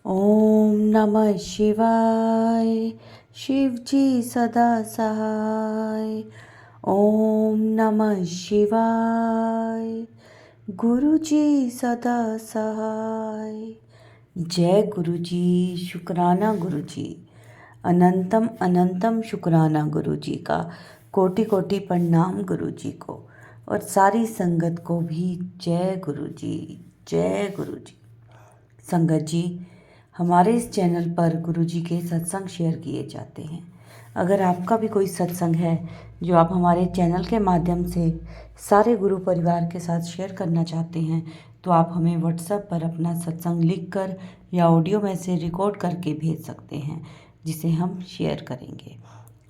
ओम नमः शिवाय। शिव जी सदा सहाय। ओम नमः शिवाय। गुरु जी सदा सहाय। जय गुरु जी। शुक्राना गुरु जी। अनंतम अनंतम शुक्राना गुरु जी का। कोटि कोटि प्रणाम गुरु जी को और सारी संगत को भी जय गुरु जी। जय गुरु जी। संगत जी, हमारे इस चैनल पर गुरु जी के सत्संग शेयर किए जाते हैं। अगर आपका भी कोई सत्संग है जो आप हमारे चैनल के माध्यम से सारे गुरु परिवार के साथ शेयर करना चाहते हैं तो आप हमें व्हाट्सएप पर अपना सत्संग लिखकर या ऑडियो मैसेज रिकॉर्ड करके भेज सकते हैं, जिसे हम शेयर करेंगे।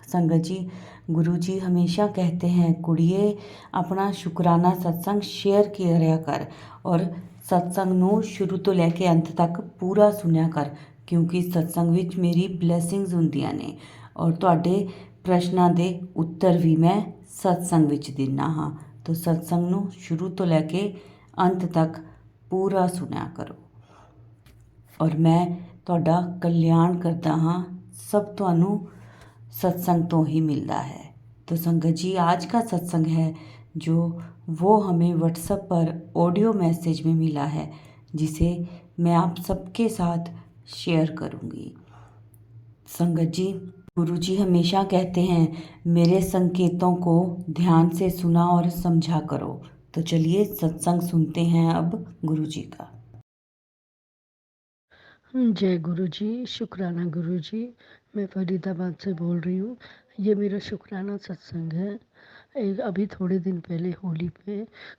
संगत जी, गुरु जी हमेशा कहते हैं कुड़िए अपना शुक्राना सत्संग शेयर किया कर और सत्संग ਨੂੰ ਸ਼ੁਰੂ ਤੋਂ ਲੈ ਕੇ ਅੰਤ ਤੱਕ ਪੂਰਾ ਸੁਣਿਆ ਕਰ, ਕਿਉਂਕਿ ਸਤਸੰਗ ਵਿੱਚ ਮੇਰੀ ਬਲੇਸਿੰਗਸ ਹੁੰਦੀਆਂ ਨੇ ਔਰ ਤੁਹਾਡੇ ਪ੍ਰਸ਼ਨਾਂ ਦੇ ਉੱਤਰ ਵੀ ਮੈਂ ਸਤਸੰਗ ਵਿੱਚ ਦਿੰਦਾ ਹਾਂ। ਤਾਂ ਸਤਸੰਗ ਨੂੰ ਸ਼ੁਰੂ ਤੋਂ ਲੈ ਕੇ ਅੰਤ ਤੱਕ ਪੂਰਾ ਸੁਣਿਆ ਕਰੋ ਔਰ ਮੈਂ ਤੁਹਾਡਾ ਕਲਿਆਣ ਕਰਦਾ ਹਾਂ। सब ਤੁਹਾਨੂੰ सत्संग तो ही मिलता है। तो संगत जी, आज का सत्संग है जो वो हमें व्हाट्सएप पर ऑडियो मैसेज में मिला है, जिसे मैं आप सबके साथ शेयर करूँगी। संगत जी, गुरु जी हमेशा कहते हैं मेरे संकेतों को ध्यान से सुना और समझा करो। तो चलिए सत्संग सुनते हैं अब गुरु जी का। जय गुरु जी। शुक्राना गुरु जी। मैं फरीदाबाद से बोल रही हूँ। ये मेरा शुक्राना सत्संग है। अभी थोड़े दिन पहले होली पे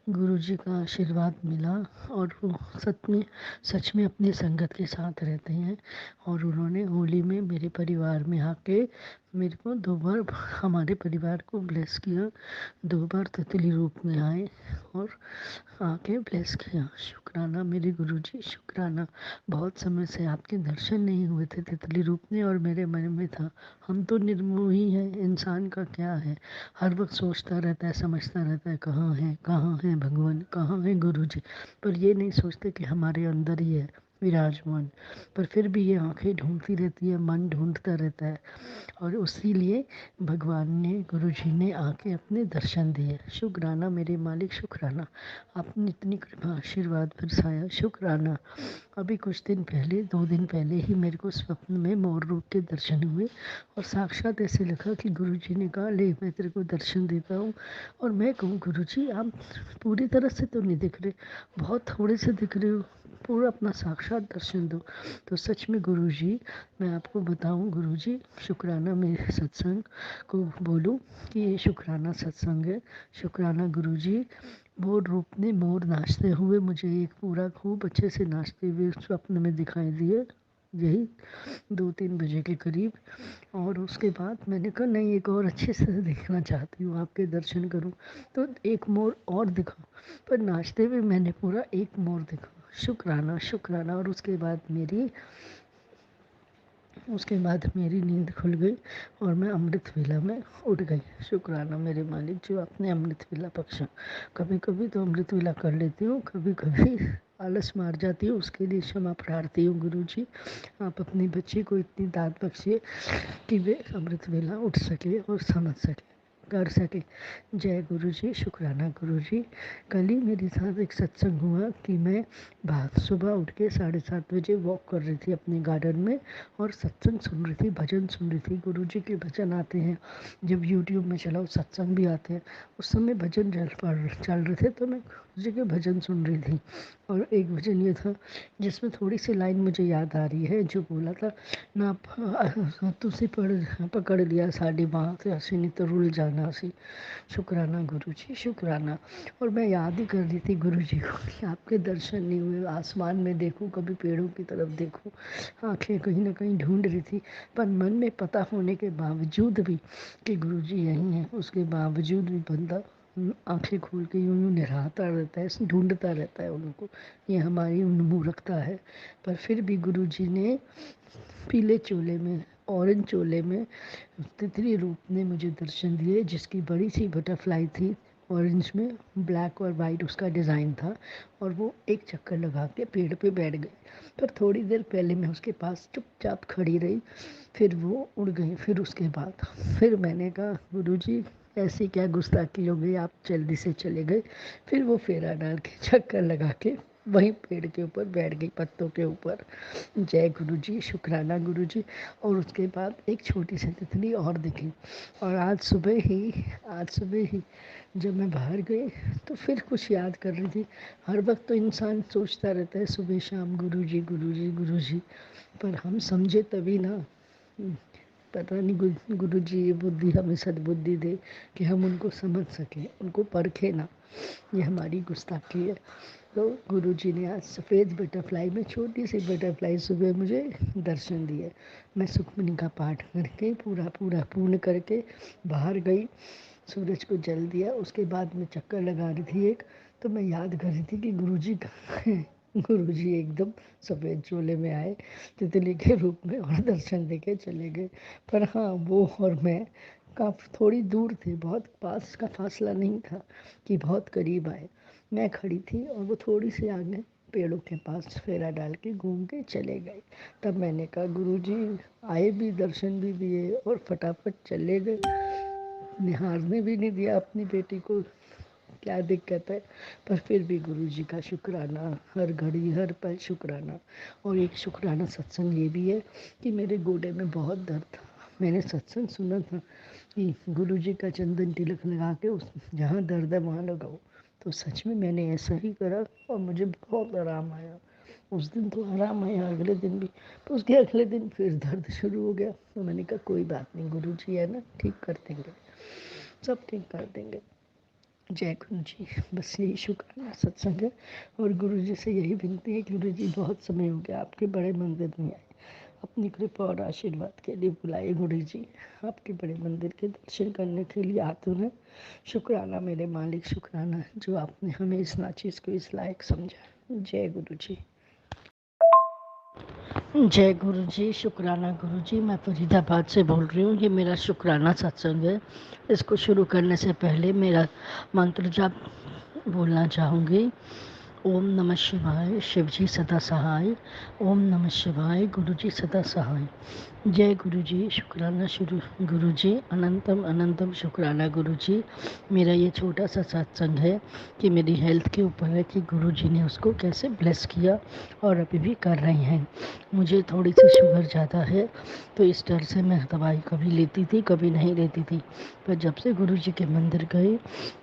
गुरु जी का आशीर्वाद मिला और वो सच में अपनी संगत के साथ रहते हैं और उन्होंने होली में मेरे परिवार में आके मेरे को 2 बार हमारे परिवार को ब्लेस किया। 2 बार तितली रूप में आए और आके ब्लेस किया। शुक्राना मेरे गुरु जी, शुक्राना। बहुत समय से आपके दर्शन नहीं हुए थे तितली रूप में और मेरे मन में था हम तो निर्मोही हैं, इंसान का क्या है, हर वक्त सोचता रहता है, समझता रहता है कहाँ है भगवान, कहाँ है गुरु जी, पर ये नहीं सोचते कि हमारे अंदर ही है विराजमान। पर फिर भी ये आंखें ढूंढती रहती है, मन ढूंढता रहता है और उसीलिए भगवान ने, गुरु जी ने आके अपने दर्शन दिए। शुक्राना मेरे मालिक, शुक्राना। आपने इतनी कृपा आशीर्वाद बरसाया, शुक्राना। अभी कुछ दिन पहले, 2 दिन पहले ही मेरे को स्वप्न में मोर रूप के दर्शन हुए और साक्षात ऐसे लगा कि गुरु जी ने कहा ले मैं तेरे को दर्शन देता हूँ। और मैं कहूँ गुरु जी आप पूरी तरह से तो नहीं दिख रहे, बहुत थोड़े से दिख रहे हो, पूरा अपना साक्षात दर्शन दो। तो सच में गुरु जी, मैं आपको बताऊं गुरु जी, शुक्राना मेरे सत्संग को बोलूं कि ये शुक्राना सत्संग है। शुक्राना गुरु जी। मोर रूप में मोर नाचते हुए मुझे एक पूरा खूब अच्छे से नाचते हुए स्वप्न में दिखाई दिए, यही 2-3 बजे के करीब। और उसके बाद मैंने कहा नहीं, एक और अच्छे से देखना चाहती हूँ, आपके दर्शन करूँ। तो एक मोर और दिखा, पर नाचते हुए मैंने पूरा एक मोर दिखा। शुक्राना शुक्राना। और उसके बाद मेरी नींद खुल गई और मैं अमृत वेला में उठ गई। शुक्राना मेरे मालिक जो आपने अमृत वेला बख्शा। कभी कभी तो अमृत वेला कर लेती हूँ, कभी कभी आलस मार जाती हूँ, उसके लिए क्षमा प्रार्थी हूँ गुरु जी। आप अपने बच्चे को इतनी दात बख्शिए कि वे अमृत वेला उठ सके और समझ सके, कर सके। जय गुरु जी। शुक्राना गुरु जी। कल ही मेरे साथ एक सत्संग हुआ कि मैं सुबह उठ के 7:30 बजे वॉक कर रही थी अपने गार्डन में और सत्संग सुन रही थी, भजन सुन रही थी। गुरु जी के भजन आते हैं, जब यूट्यूब में चलाओ सत्संग भी आते हैं। उस समय भजन चल रहे थे तो मैं गुरु जी के भजन सुन रही थी। और एक भजन ये था जिसमें थोड़ी सी लाइन मुझे याद आ रही है, जो बोला था ना तुझसे पकड़ लिया साड़ी बाँह से हंसी नहीं तो रुल जाना सी। शुक्राना गुरु जी, शुक्राना। और मैं याद ही कर रही थी गुरु जी को कि आपके दर्शन नहीं हुए। आसमान में देखूं, कभी पेड़ों की तरफ देखूं, आंखें कहीं ना कहीं ढूंढ रही थी, पर मन में पता होने के बावजूद भी कि गुरु जी यहीं हैं, उसके बावजूद भी बंदा आंखें खोल के यूं यूं निराहता रहता है, ढूंढता रहता है उनको। ये हमारी मूर्खता है। पर फिर भी गुरु जी ने पीले चोले में, ऑरेंज चोले में तितली रूप ने मुझे दर्शन दिए, जिसकी बड़ी सी बटरफ्लाई थी ऑरेंज में ब्लैक और वाइट उसका डिज़ाइन था, और वो एक चक्कर लगा के पेड़ पे बैठ गई। पर थोड़ी देर पहले मैं उसके पास चुपचाप खड़ी रही, फिर वो उड़ गई। फिर उसके बाद फिर मैंने कहा, गुरुजी ऐसी क्या गुस्ताखी हो गई, आप जल्दी से चले गए। फिर वो फेरा डाल के चक्कर लगा के वहीं पेड़ के ऊपर बैठ गई, पत्तों के ऊपर। जय गुरुजी, शुक्राना गुरुजी। और उसके बाद एक छोटी सी तितली और दिखी। और आज सुबह ही जब मैं बाहर गई तो फिर कुछ याद कर रही थी। हर वक्त तो इंसान सोचता रहता है सुबह शाम, गुरुजी गुरुजी गुरुजी, पर हम समझे तभी ना। पता नहीं गुरुजी ये बुद्धि हमें सद्बुद्धि दे कि हम उनको समझ सकें, उनको परखें ना। ये हमारी गुस्ताखी है। तो गुरुजी ने आज सफ़ेद बटरफ्लाई में, छोटी सी बटरफ्लाई, सुबह मुझे दर्शन दिए। मैं सुखमनी का पाठ करके पूरा पूरा पूर्ण करके बाहर गई, सूरज को जल दिया। उसके बाद मैं चक्कर लगा रही थी एक, तो मैं याद कर रही थी कि गुरुजी कहाँ हैं। गुरुजी एकदम सफ़ेद चोले में आए तितली के रूप में और दर्शन देके चले गए। पर हाँ, वो और मैं काफ़ी थोड़ी दूर थे, बहुत पास का फासला नहीं था कि बहुत करीब आए। मैं खड़ी थी और वो थोड़ी सी आगे पेड़ों के पास फेरा डाल के घूम के चले गए। तब मैंने कहा, गुरुजी आए भी, दर्शन भी दिए और फटाफट चले गए, निहारने भी नहीं दिया अपनी बेटी को, क्या दिक्कत है। पर फिर भी गुरुजी का शुक्राना, हर घड़ी हर पल शुक्राना। और एक शुक्राना सत्संग ये भी है कि मेरे गोडे में बहुत दर्द था। मैंने सत्संग सुना था कि गुरुजी का चंदन तिलक लगा के उस जहाँ दर्द है वहाँ लगाओ। तो सच में मैंने ऐसा ही करा और मुझे बहुत आराम आया। उस दिन तो आराम आया, अगले दिन भी। तो उसके अगले दिन फिर दर्द शुरू हो गया। तो मैंने कहा कोई बात नहीं, गुरुजी है ना, ठीक कर देंगे, सब ठीक कर देंगे। जय गुरु जी। बस यही शुक्राना सत्संग है। और गुरु जी से यही विनती है कि गुरु जी बहुत समय हो गया आपके बड़े मंदिर में आए, अपनी कृपा और आशीर्वाद के लिए बुलाए गुरु जी, आपके बड़े मंदिर के दर्शन करने के लिए आतुर हैं। शुक्राना मेरे मालिक, शुक्राना है जो आपने हमें इस नाचीज़ को इस लायक समझा। जय गुरु जी। जय गुरु जी, शुक्राना गुरु जी। मैं फरीदाबाद से बोल रही हूँ। ये मेरा शुक्राना सत्संग है। इसको शुरू करने से पहले मेरा मंत्र जाप बोलना चाहूँगी। ओम नमः शिवाय, शिव जी सदा सहाय। ओम नमः शिवाय, गुरु जी सदा सहाय। जय गुरु जी, शुक्राना शुरू गुरु जी, अनंतम अनंतम शुक्राना गुरु जी। मेरा ये छोटा सा सत्संग है कि मेरी हेल्थ के ऊपर है कि गुरु जी ने उसको कैसे ब्लेस किया और अभी भी कर रहे हैं। मुझे थोड़ी सी शुगर ज़्यादा है, तो इस डर से मैं दवाई कभी लेती थी कभी नहीं लेती थी। पर जब से गुरु जी के मंदिर गए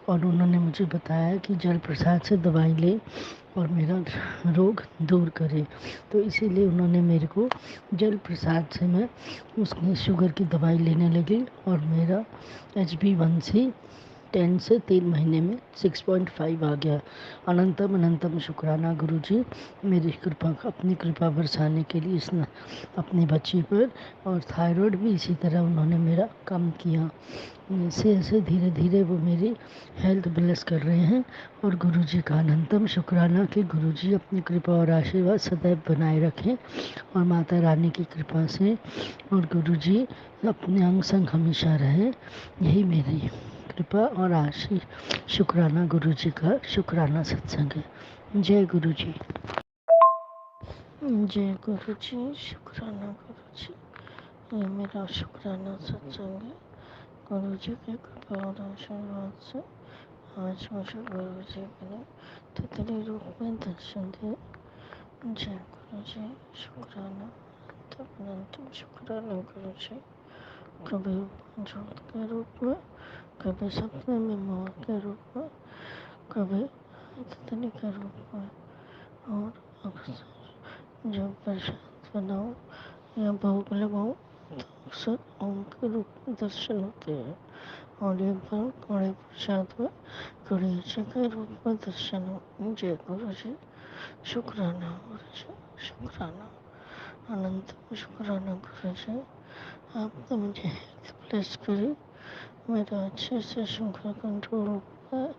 और उन्होंने मुझे बताया कि जल प्रसाद से दवाई ले और मेरा रोग दूर करे, तो इसीलिए उन्होंने मेरे को जल प्रसाद से मैं उसकी शुगर की दवाई लेने लगी और मेरा HB1C 10 से 3 महीने में 6.5 आ गया। अनंतम अनंतम शुक्राना गुरु जी, मेरी कृपा, अपनी कृपा बरसाने के लिए इस अपनी बच्ची पर। और थायराइड भी इसी तरह उन्होंने मेरा कम किया। ऐसे ऐसे धीरे धीरे वो मेरी हेल्थ ब्लेस कर रहे हैं। और गुरु जी का अनंतम शुक्राना कि गुरु जी अपनी कृपा और आशीर्वाद सदैव बनाए रखें और माता रानी की कृपा से और गुरु जी अपने अंग संग हमेशा रहे। यही मेरी कृपा और शुक्राना गुरु जी का शुक्राना सत्संग है। जय गुरु जी। जय गुरु जी, शुक्राना गुरु जी। ये मेरा शुक्राना सत्संग है। गुरु जी की कृपा और आशीर्वाद से आज मुझे गुरु जी ने तितली रूप में दर्शन दिए। जय गुरु जी, शुक्राना, तब अनंतम शुक्राना गुरु जी। कभी जोत के रूप में, कभी सपने में मोर के रूप में, कभी तितली के रूप में, और अक्सर जब प्रसाद बनाओ या भोग लगाओ तो अक्सर ओम के रूप में दर्शन होते हैं। और एक बार कड़े प्रसाद में गणेश जी के रूप में दर्शन हो। जय गुरु जी, शुक्राना गुरु जी, शुक्राना, अनंत शुक्राना गुरु जी। आपने मुझे हेल्थ ब्लेस करी, मेरा अच्छे से शुगर कंट्रोल हुआ है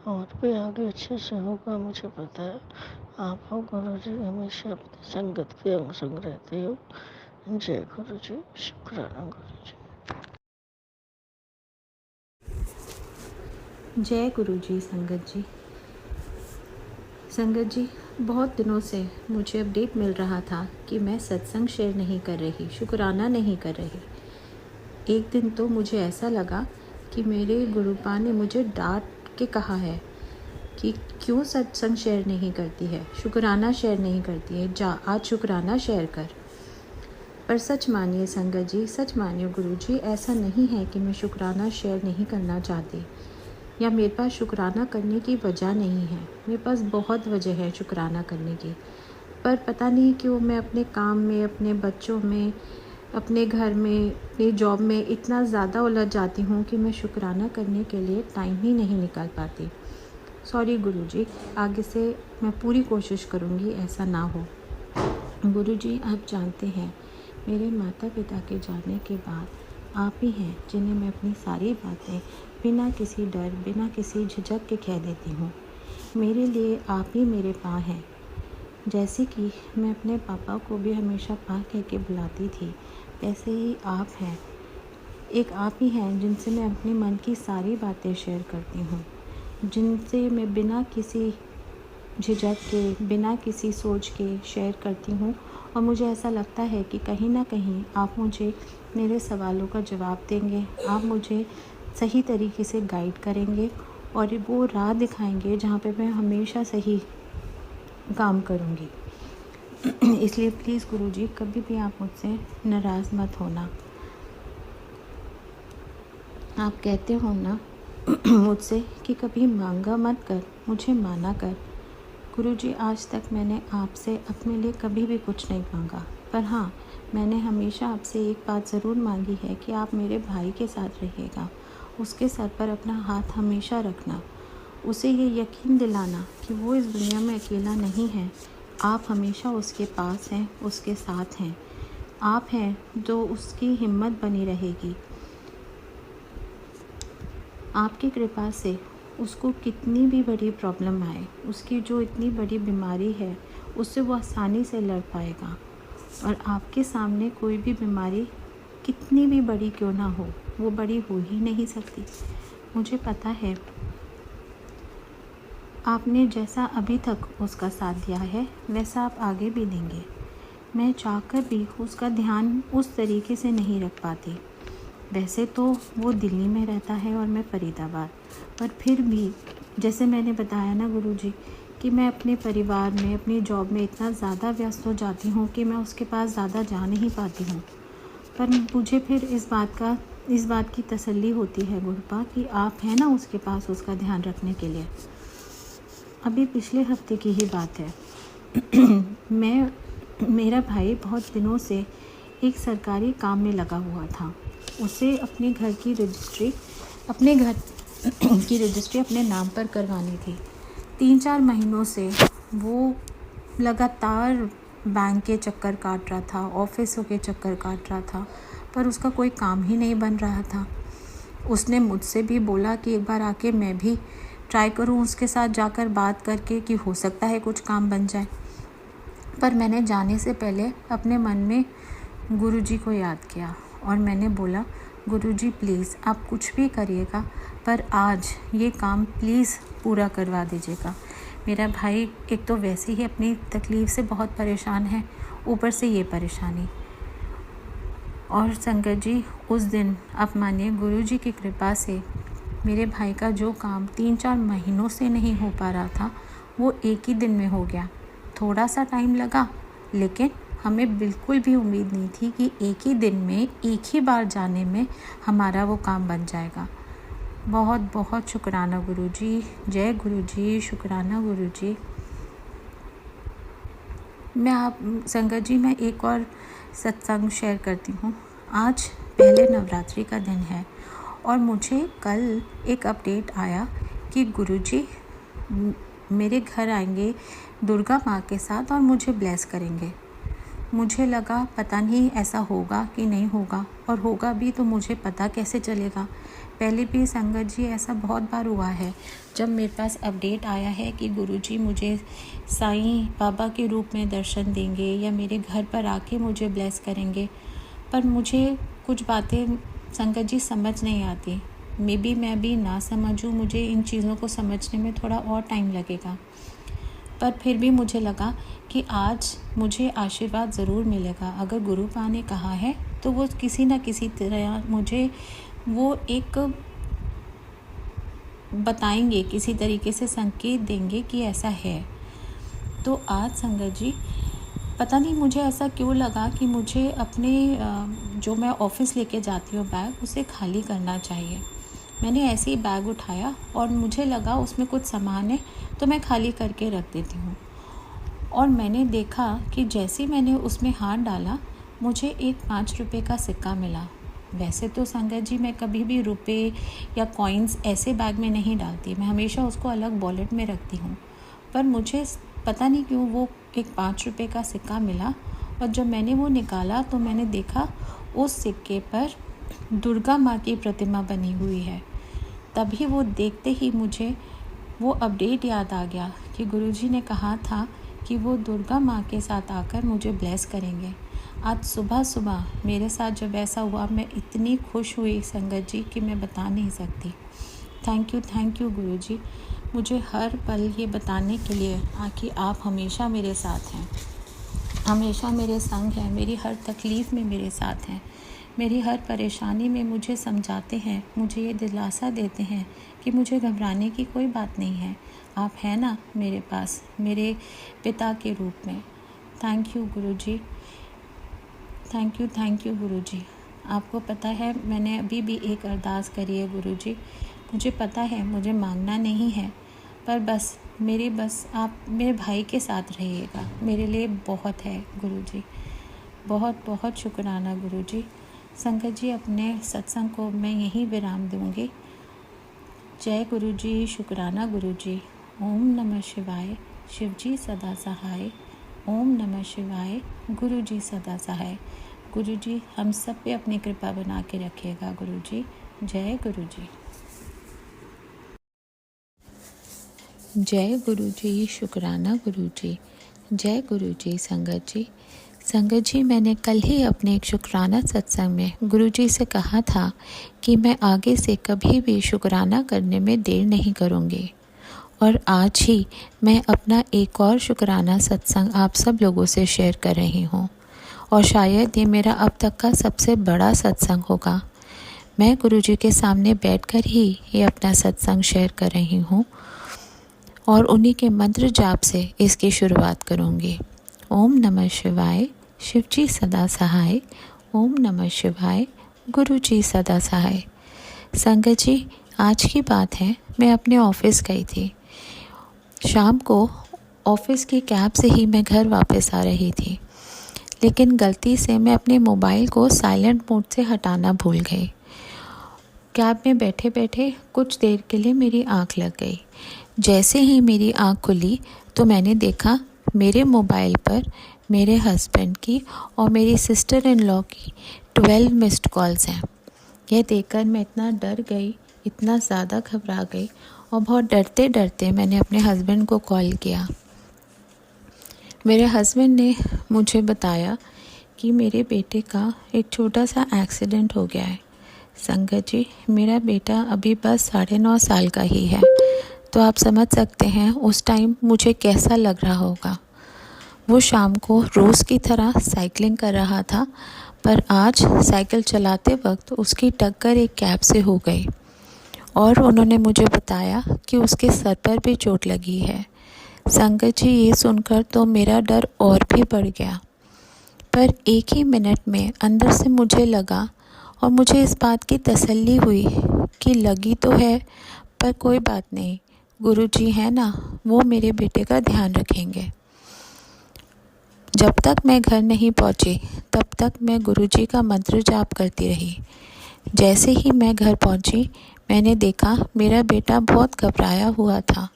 और भी आगे अच्छे से होगा, मुझे पता है। आप हो गुरु जी, हमेशा अपनी संगत के अंग संग रहते हो। जय गुरु जी, शुक्राना गुरु जी। जय गुरु जी। संगत जी, बहुत दिनों से मुझे अपडेट मिल रहा था कि मैं सत्संग शेयर नहीं कर रही, शुक्राना नहीं कर रही। एक दिन तो मुझे ऐसा लगा कि मेरे गुरुपा ने मुझे डांट के कहा है कि क्यों सत्संग शेयर नहीं करती है, शुक्राना शेयर नहीं करती है, जा आज शुक्राना शेयर कर। पर सच मानिए संगत जी, सच मानिए गुरु जी, ऐसा नहीं है कि मैं शुक्राना शेयर नहीं करना चाहती या मेरे पास शुक्राना करने की वजह नहीं है। मेरे पास बहुत वजह है शुक्राना करने की, पर पता नहीं क्यों मैं अपने काम में, अपने बच्चों में, अपने घर में, अपनी जॉब में इतना ज़्यादा उलझ जाती हूँ कि मैं शुक्राना करने के लिए टाइम ही नहीं निकाल पाती। सॉरी गुरुजी, आगे से मैं पूरी कोशिश करूँगी ऐसा ना हो। गुरुजी, आप जानते हैं मेरे माता पिता के जाने के बाद आप ही हैं जिन्हें मैं अपनी सारी बातें बिना किसी डर, बिना किसी झिझक के कह देती हूँ। मेरे लिए आप ही मेरे पाँ हैं। जैसे कि मैं अपने पापा को भी हमेशा पाँ कह के बुलाती थी, वैसे ही आप हैं। एक आप ही हैं जिनसे मैं अपने मन की सारी बातें शेयर करती हूँ, जिनसे मैं बिना किसी झिझक के, बिना किसी सोच के शेयर करती हूँ। और मुझे ऐसा लगता है कि कहीं ना कहीं आप मुझे मेरे सवालों का जवाब देंगे, आप मुझे सही तरीके से गाइड करेंगे और वो राह दिखाएंगे जहाँ पे मैं हमेशा सही काम करूँगी। इसलिए प्लीज़ गुरुजी, कभी भी आप मुझसे नाराज़ मत होना। आप कहते हो ना मुझसे कि कभी मांगा मत कर, मुझे माना कर। गुरुजी, आज तक मैंने आपसे अपने लिए कभी भी कुछ नहीं मांगा, पर हाँ, मैंने हमेशा आपसे एक बात ज़रूर मांगी है कि आप मेरे भाई के साथ रहिएगा, उसके सर पर अपना हाथ हमेशा रखना, उसे ये यकीन दिलाना कि वो इस दुनिया में अकेला नहीं है। आप हमेशा उसके पास हैं, उसके साथ हैं। आप हैं जो उसकी हिम्मत बनी रहेगी। आपकी कृपा से उसको कितनी भी बड़ी प्रॉब्लम आए, उसकी जो इतनी बड़ी बीमारी है, उससे वो आसानी से लड़ पाएगा। और आपके सामने कोई भी बीमारी कितनी भी बड़ी क्यों ना हो, वो बड़ी हो ही नहीं सकती। मुझे पता है आपने जैसा अभी तक उसका साथ दिया है, वैसा आप आगे भी देंगे। मैं चाहकर भी उसका ध्यान उस तरीके से नहीं रख पाती। वैसे तो वो दिल्ली में रहता है और मैं फरीदाबाद, पर फिर भी जैसे मैंने बताया ना गुरुजी कि मैं अपने परिवार में, अपनी जॉब में इतना ज़्यादा व्यस्त हो जाती हूँ कि मैं उसके पास ज़्यादा जा नहीं पाती हूँ। पर मुझे फिर इस बात की तसल्ली होती है गुरुपा कि आप हैं ना उसके पास उसका ध्यान रखने के लिए। अभी पिछले हफ्ते की ही बात है। मेरा भाई बहुत दिनों से एक सरकारी काम में लगा हुआ था। उसे अपने घर की रजिस्ट्री अपने नाम पर करवानी थी। 3-4 महीनों से वो लगातार बैंक के चक्कर काट रहा था, ऑफिसों के चक्कर काट रहा था, पर उसका कोई काम ही नहीं बन रहा था। उसने मुझसे भी बोला कि एक बार आके मैं भी ट्राई करूं उसके साथ जाकर बात करके कि हो सकता है कुछ काम बन जाए। पर मैंने जाने से पहले अपने मन में गुरुजी को याद किया और मैंने बोला, गुरुजी प्लीज़ आप कुछ भी करिएगा, पर आज ये काम प्लीज़ पूरा करवा दीजिएगा। मेरा भाई एक तो वैसे ही अपनी तकलीफ़ से बहुत परेशान है, ऊपर से ये परेशानी। और संगत जी, उस दिन आप मानिए गुरुजी की कृपा से मेरे भाई का जो काम 3-4 महीनों से नहीं हो पा रहा था, वो एक ही दिन में हो गया। थोड़ा सा टाइम लगा, लेकिन हमें बिल्कुल भी उम्मीद नहीं थी कि एक ही दिन में, एक ही बार जाने में हमारा वो काम बन जाएगा। बहुत बहुत शुक्राना गुरुजी। जय गुरुजी, शुक्राना गुरुजी। संगत जी, मैं एक और सत्संग शेयर करती हूँ। आज पहले नवरात्रि का दिन है और मुझे कल एक अपडेट आया कि गुरुजी मेरे घर आएंगे दुर्गा माँ के साथ और मुझे ब्लेस करेंगे। मुझे लगा पता नहीं ऐसा होगा कि नहीं होगा, और होगा भी तो मुझे पता कैसे चलेगा। पहले भी संगत जी ऐसा बहुत बार हुआ है जब मेरे पास अपडेट आया है कि गुरुजी मुझे साईं बाबा के रूप में दर्शन देंगे या मेरे घर पर आके मुझे ब्लेस करेंगे, पर मुझे कुछ बातें संगत जी समझ नहीं आती। मे बी मैं भी ना समझूं, मुझे इन चीज़ों को समझने में थोड़ा और टाइम लगेगा, पर फिर भी मुझे लगा कि आज मुझे आशीर्वाद ज़रूर मिलेगा। अगर गुरु पा ने कहा है तो वो किसी न किसी तरह मुझे वो एक बताएंगे, किसी तरीके से संकेत देंगे कि ऐसा है। तो आज संगत जी, पता नहीं मुझे ऐसा क्यों लगा कि मुझे अपने जो मैं ऑफ़िस लेके जाती हूँ बैग, उसे खाली करना चाहिए। मैंने ऐसे ही बैग उठाया और मुझे लगा उसमें कुछ सामान है, तो मैं खाली करके रख देती हूँ। और मैंने देखा कि जैसे मैंने उसमें हाथ डाला, मुझे एक 5 रुपये का सिक्का मिला। वैसे तो संगत जी मैं कभी भी रुपए या कॉइन्स ऐसे बैग में नहीं डालती, मैं हमेशा उसको अलग वॉलेट में रखती हूँ। पर मुझे पता नहीं क्यों वो एक 5 रुपये का सिक्का मिला, और जब मैंने वो निकाला तो मैंने देखा उस सिक्के पर दुर्गा माँ की प्रतिमा बनी हुई है। तभी वो देखते ही मुझे वो अपडेट याद आ गया कि गुरुजी ने कहा था कि वो दुर्गा माँ के साथ आकर मुझे ब्लेस करेंगे। आज सुबह सुबह मेरे साथ जब ऐसा हुआ, मैं इतनी खुश हुई संगत जी कि मैं बता नहीं सकती। थैंक यू गुरुजी, मुझे हर पल ये बताने के लिए कि आप हमेशा मेरे साथ हैं, हमेशा मेरे संग हैं, मेरी हर तकलीफ़ में मेरे साथ हैं, मेरी हर परेशानी में मुझे समझाते हैं, मुझे ये दिलासा देते हैं कि मुझे घबराने की कोई बात नहीं है। आप हैं ना मेरे पास, मेरे पिता के रूप में। Thank you Guruji, thank you Guruji. आपको पता है मैंने अभी भी एक अरदास करी है गुरुजी। मुझे पता है मुझे मांगना नहीं है, पर बस आप मेरे भाई के साथ रहिएगा, मेरे लिए बहुत है गुरुजी। बहुत बहुत शुक्राना गुरुजी। संगत जी, अपने सत्संग को मैं यहीं विराम दूंगी। जय गुरुजी, शुक्राना गुरुजी। ओम नमः शिवाय, शिवजी सदा सहाय। ओम नमः शिवाय, गुरुजी सदा सहाय। गुरुजी हम सब पे अपनी कृपा बना के रखिएगा गुरुजी। जय गुरुजी। जय गुरुजी, शुक्राना गुरुजी। जय गुरुजी। संगत जी मैंने कल ही अपने एक शुक्राना सत्संग में गुरुजी से कहा था कि मैं आगे से कभी भी शुक्राना करने में देर नहीं करूँगी, और आज ही मैं अपना एक और शुक्राना सत्संग आप सब लोगों से शेयर कर रही हूँ, और शायद ये मेरा अब तक का सबसे बड़ा सत्संग होगा। मैं गुरुजी के सामने बैठकर ही ये अपना सत्संग शेयर कर रही हूँ, और उन्हीं के मंत्र जाप से इसकी शुरुआत करूँगी। ओम नमः शिवाय, शिवजी सदा सहाय। ओम नमः शिवाय, गुरुजी सदा सहाय। संगत जी, आज की बात है, मैं अपने ऑफिस गई थी। शाम को ऑफिस की कैब से ही मैं घर वापस आ रही थी, लेकिन गलती से मैं अपने मोबाइल को साइलेंट मोड से हटाना भूल गई। कैब में बैठे बैठे कुछ देर के लिए मेरी आंख लग गई। जैसे ही मेरी आंख खुली तो मैंने देखा मेरे मोबाइल पर मेरे हस्बैंड की और मेरी सिस्टर इन लॉ की 12 मिस्ड कॉल्स हैं। यह देखकर मैं इतना डर गई, इतना ज़्यादा घबरा गई, और बहुत डरते डरते मैंने अपने हस्बैंड को कॉल किया। मेरे हस्बैंड ने मुझे बताया कि मेरे बेटे का एक छोटा सा एक्सीडेंट हो गया है। संगत जी, मेरा बेटा अभी बस 9.5 साल का ही है, तो आप समझ सकते हैं उस टाइम मुझे कैसा लग रहा होगा। वो शाम को रोज़ की तरह साइकिलिंग कर रहा था, पर आज साइकिल चलाते वक्त उसकी टक्कर एक कैब से हो गई, और उन्होंने मुझे बताया कि उसके सर पर भी चोट लगी है। संगत जी, ये सुनकर तो मेरा डर और भी बढ़ गया, पर एक ही मिनट में अंदर से मुझे लगा, और मुझे इस बात की तसल्ली हुई कि लगी तो है, पर कोई बात नहीं, गुरुजी है ना, वो मेरे बेटे का ध्यान रखेंगे। जब तक मैं घर नहीं पहुंची तब तक मैं गुरुजी का मंत्र जाप करती रही। जैसे ही मैं घर पहुंची, मैंने देखा मेरा बेटा बहुत घबराया हुआ था।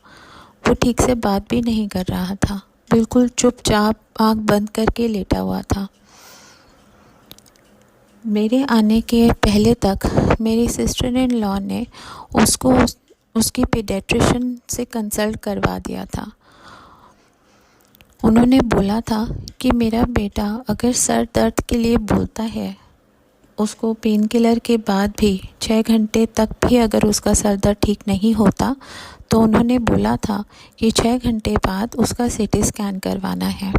वो ठीक से बात भी नहीं कर रहा था, बिल्कुल चुपचाप आंख बंद करके लेटा हुआ था। मेरे आने के पहले तक मेरी सिस्टर इन लॉ ने उसको उसकी पीडियाट्रिशियन से कंसल्ट करवा दिया था। उन्होंने बोला था कि मेरा बेटा अगर सर दर्द के लिए बोलता है, उसको पेन किलर के बाद भी 6 घंटे तक भी अगर उसका सर दर्द ठीक नहीं होता तो उन्होंने बोला था कि 6 घंटे बाद उसका सीटी स्कैन करवाना है।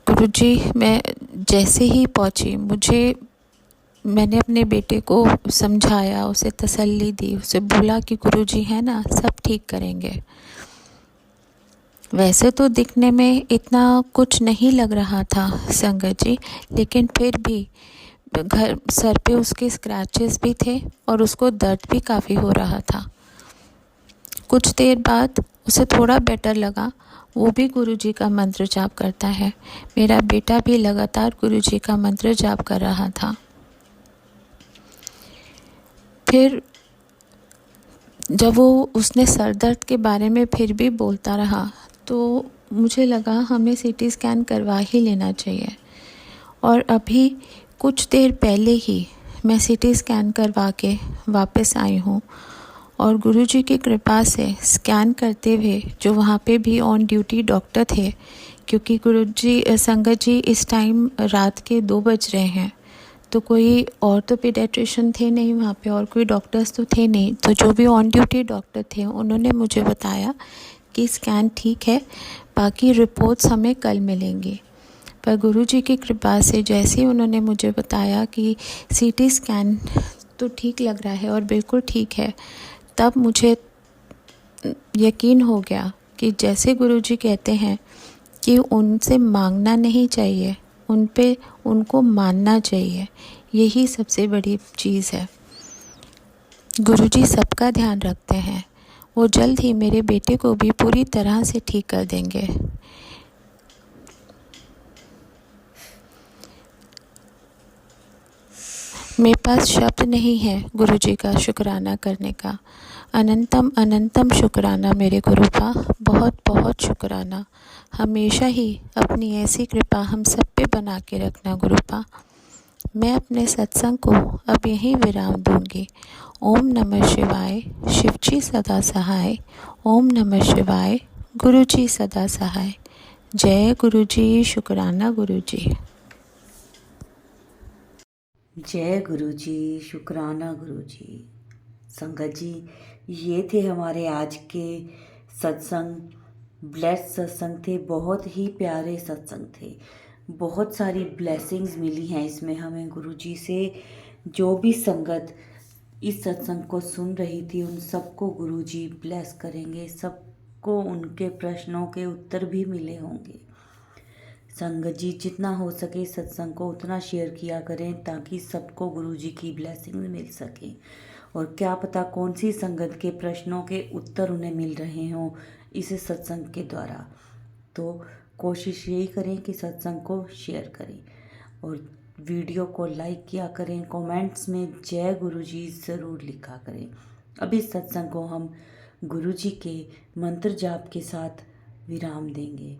गुरुजी, मैं जैसे ही पहुंची मैंने अपने बेटे को समझाया, उसे तसल्ली दी, उसे बोला कि गुरुजी है ना, सब ठीक करेंगे। वैसे तो दिखने में इतना कुछ नहीं लग रहा था संगत जी, लेकिन फिर भी सर पे उसके स्क्रैचेस भी थे और उसको दर्द भी काफ़ी हो रहा था। कुछ देर बाद उसे थोड़ा बेटर लगा। वो भी गुरुजी का मंत्र जाप करता है। मेरा बेटा भी लगातार गुरुजी का मंत्र जाप कर रहा था। फिर जब उसने सर दर्द के बारे में फिर भी बोलता रहा तो मुझे लगा हमें सीटी स्कैन करवा ही लेना चाहिए। और अभी कुछ देर पहले ही मैं सीटी स्कैन करवा के वापस आई हूँ और गुरुजी की कृपा से स्कैन करते हुए जो वहाँ पे भी ऑन ड्यूटी डॉक्टर थे, क्योंकि संगत जी इस टाइम रात के 2 बज रहे हैं, तो कोई और तो पीडियाट्रिशियन थे नहीं वहाँ पे और कोई डॉक्टर्स तो थे नहीं, तो जो भी ऑन ड्यूटी डॉक्टर थे उन्होंने मुझे बताया कि स्कैन ठीक है, बाकी रिपोर्ट्स हमें कल मिलेंगी। पर गुरुजी की कृपा से जैसे ही उन्होंने मुझे बताया कि सीटी स्कैन तो ठीक लग रहा है और बिल्कुल ठीक है, तब मुझे यकीन हो गया कि जैसे गुरुजी कहते हैं कि उनसे मांगना नहीं चाहिए, उनको मानना चाहिए, यही सबसे बड़ी चीज़ है। गुरुजी सबका ध्यान रखते हैं। वो जल्द ही मेरे बेटे को भी पूरी तरह से ठीक कर देंगे। मेरे पास शब्द नहीं है गुरुजी का शुक्राना करने का। अनंतम अनंतम शुक्राना मेरे गुरुपा, बहुत बहुत शुक्राना। हमेशा ही अपनी ऐसी कृपा हम सब पे बना के रखना गुरुपा। मैं अपने सत्संग को अब यहीं विराम दूंगी। ओम नमः शिवाय, शिवजी सदा सहाय। ओम नमः शिवाय, गुरुजी सदा सहाय। जय गुरुजी, शुक्राना गुरुजी। जय गुरुजी, शुक्राना गुरुजी। संगत जी, ये थे हमारे आज के सत्संग। ब्लेस्ड सत्संग थे, बहुत ही प्यारे सत्संग थे। बहुत सारी ब्लेसिंग्स मिली हैं इसमें हमें गुरुजी से। जो भी संगत इस सत्संग को सुन रही थी उन सबको गुरुजी ब्लेस करेंगे, सबको उनके प्रश्नों के उत्तर भी मिले होंगे। संगत जी, जितना हो सके सत्संग को उतना शेयर किया करें ताकि सबको गुरुजी की ब्लेसिंग मिल सके। और क्या पता कौन सी संगत के प्रश्नों के उत्तर उन्हें मिल रहे हों इस सत्संग के द्वारा। तो कोशिश यही करें कि सत्संग को शेयर करें और वीडियो को लाइक किया करें। कमेंट्स में जय गुरुजी ज़रूर लिखा करें। अब इस सत्संग को हम गुरुजी के मंत्र जाप के साथ विराम देंगे।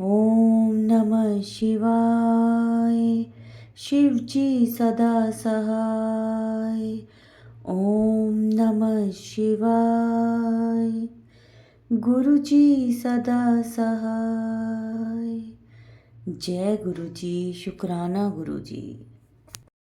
ओम नमः शिवाय, शिवजी सदा सहाय। ओम नमः शिवाय, गुरुजी सदा सहाय। जय गुरुजी, शुक्राना गुरुजी।